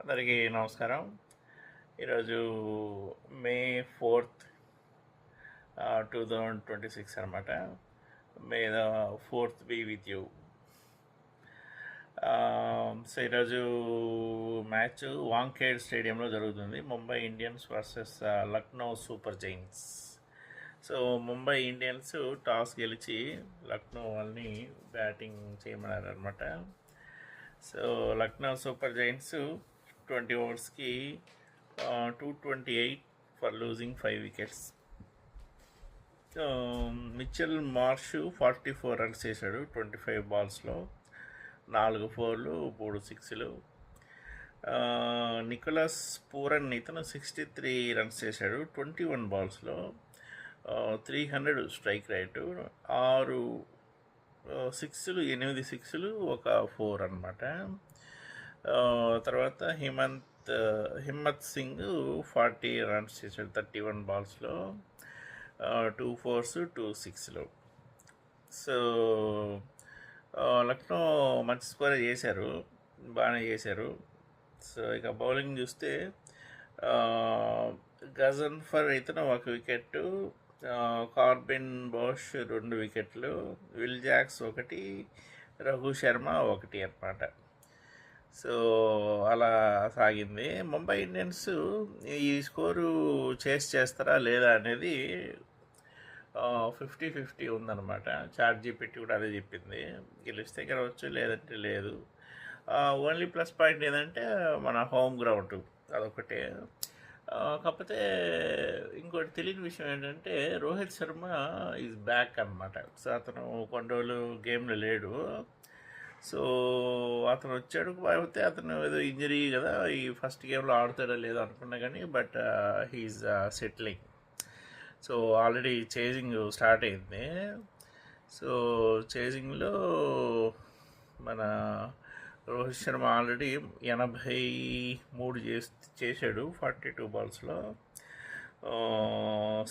అందరికీ నమస్కారం. ఈరోజు మే 4th 2026 అనమాట. May the 4th be with you. So ఈరోజు మ్యాచ్ వాంఖేడ్ స్టేడియంలో జరుగుతుంది. Mumbai Indians versus Lucknow super giants. So Mumbai Indians toss గెలిచి లక్నో వాళ్ళని బ్యాటింగ్ చేయమన్నారు అనమాట. సో లక్నో సూపర్ జైంట్స్ 20 ఓవర్స్కి 228 for losing 5 wickets. Mitchell Marsh 44 runs చేశాడు 25 బాల్స్లో, 4 4లు 3 6లు. నికోలస్ పూరన్ ఇతను 63 రన్స్ చేశాడు 21 బాల్స్లో, 300 స్ట్రైక్ రేటు, 6 6లు 8 6లు 1 4 అనమాట. తర్వాత హిమ్మత్ సింగ్ 40 రన్స్ చేశాడు 31 బాల్స్లో, 2 4s 2 6లు. సో లక్నో మంచి స్కోర్ చేశారు, బాగానే చేశారు. సో ఇక బౌలింగ్ చూస్తే గజన్ఫర్ ఇతను 1 వికెట్, కార్బిన్ బోష్ 2 వికెట్లు, విల్ జాక్స్ 1, రఘు శర్మ 1 అన్నమాట. సో అలా సాగింది. ముంబై ఇండియన్స్ ఈ స్కోరు చేస్తారా లేదా అనేది 50-50 ఉందన్నమాట. చార్జీ పెట్టి కూడా అదే చెప్పింది, గెలిస్తే గెలవచ్చు లేదంటే లేదు. ఓన్లీ ప్లస్ పాయింట్ ఏంటంటే మన హోమ్ గ్రౌండ్, అదొకటే. కాకపోతే ఇంకోటి తెలియని విషయం ఏంటంటే రోహిత్ శర్మ ఈజ్ బ్యాక్ అనమాట. సో అతను కొన్ని రోజులు గేమ్లో లేడు. సో అతను వచ్చాడు, కాకపోతే అతను ఏదో ఇంజరీ కదా, ఈ ఫస్ట్ గేమ్లో ఆడుతాడో లేదో అనుకున్నా కానీ but he's settling. So already chasing start అయింది. సో చేజింగ్లో మన రోహిత్ శర్మ ఆల్రెడీ 83 చేశాడు 42 బాల్స్లో,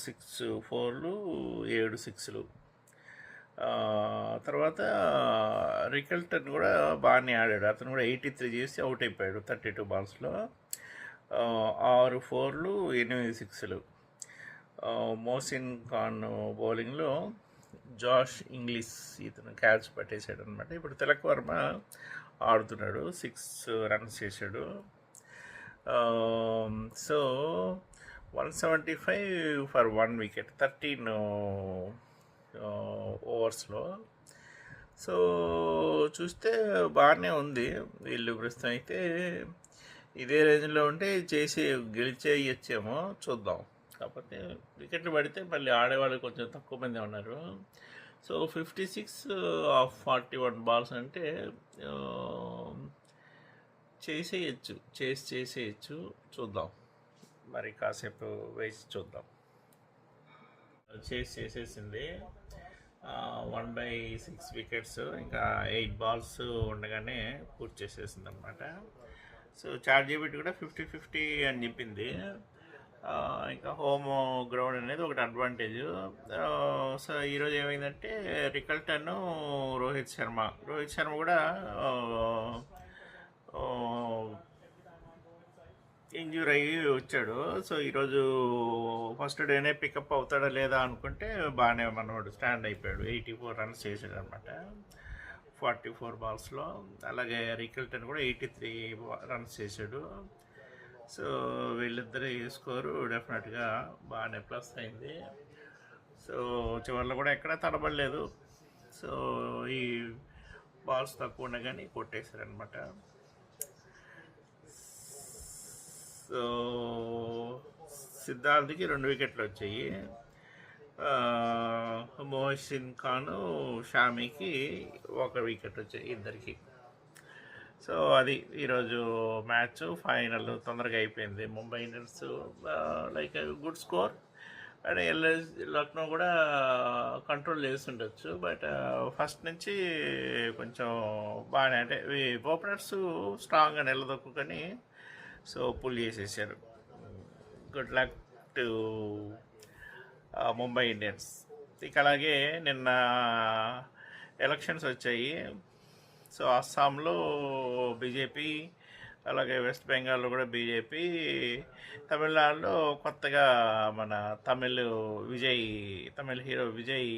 6 4లు 7 6లు. తర్వాత రికల్టన్ కూడా బాగానే ఆడాడు, అతను కూడా 83 చేసి అవుట్ అయిపోయాడు 32 బాల్స్లో, 6 4లు 8 6లు. మోసిన్ ఖాన్ బౌలింగ్లో జాష్ ఇంగ్లీష్ ఇతను క్యాచ్ పట్టేశాడు అనమాట. ఇప్పుడు తిలక్ వర్మ ఆడుతున్నాడు, 6 రన్స్ చేశాడు. So 175 for 1 wicket 13 ఓవర్స్లో. సో చూస్తే బాగానే ఉంది. వీళ్ళు ప్రస్తుతం అయితే ఇదే రేంజ్లో ఉంటే గెలిచేయచ్చేమో చూద్దాం. కాకపోతే వికెట్లు పడితే మళ్ళీ ఆడేవాళ్ళు కొంచెం తక్కువ మంది ఉన్నారు. సో 56 ఆఫ్ 41 బాల్స్ అంటే చేసేయచ్చు. చూద్దాం, మరి కాసేపు వేసి చూద్దాం. చేసేసింది 1/6 వికెట్స్, ఇంకా 8 బాల్స్ ఉండగానే పూర్తి చేసేసింది అనమాట. సో చార్జీ పెట్టి కూడా 50-50 అని చెప్పింది. ఇంకా హోమ్ గ్రౌండ్ అనేది ఒకటి అడ్వాంటేజ్. సో ఈరోజు ఏమైందంటే రికల్టన్ రోహిత్ శర్మ కూడా ఇంజ్యూర్ అయ్యి వచ్చాడు. సో ఈరోజు ఫస్ట్ డేనే పికప్ అవుతాడా లేదా అనుకుంటే బాగానే మనవాడు స్టాండ్ అయిపోయాడు, 84 రన్స్ చేశాడు అనమాట 44 బాల్స్లో. అలాగే రికల్టన్ కూడా 83 రన్స్ చేశాడు. సో వీళ్ళిద్దరి స్కోరు డెఫినెట్గా బాగానే ప్లస్ అయింది. సో చివరిలో కూడా ఎక్కడా తడబడలేదు. సో ఈ బాల్స్ తక్కువ ఉన్నా కానీ కొట్టేశారనమాట. సో సిద్ధార్థ్కి 2 వికెట్లు వచ్చాయి, మోహసిన్ ఖాన్ షామీకి 1 వికెట్ వచ్చాయి ఇద్దరికి. సో అది ఈరోజు మ్యాచ్ ఫైనల్ తొందరగా అయిపోయింది. Mumbai Indians like good score, and Lucknow కూడా కంట్రోల్ చేస్తుండొచ్చు. బట్ ఫస్ట్ నుంచి కొంచెం బాగానే, అంటే ఓపెనర్స్ స్ట్రాంగ్గా నిలదొక్కుని సో పుల్ చేసేసారు. Good luck to Mumbai Indians. ఇక అలాగే నిన్న ఎలక్షన్స్ వచ్చాయి. సో అస్సాంలో బీజేపీ అలాగే వెస్ట్ బెంగాల్లో కూడా బీజేపీ, తమిళనాడులో కొత్తగా మన తమిళ హీరో విజయ్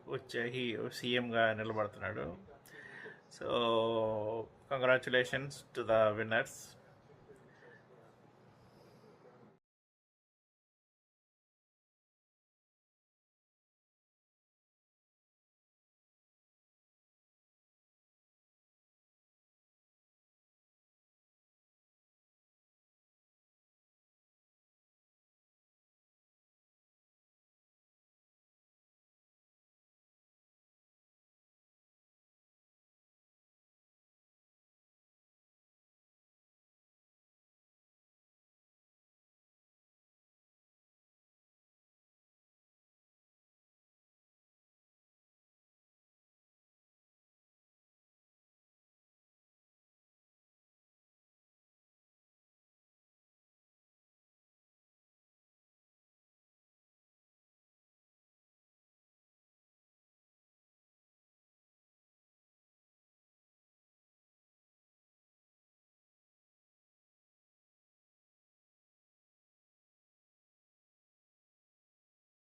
వచ్చే సీఎంగా నిలబడుతున్నాడు. So congratulations to the winners.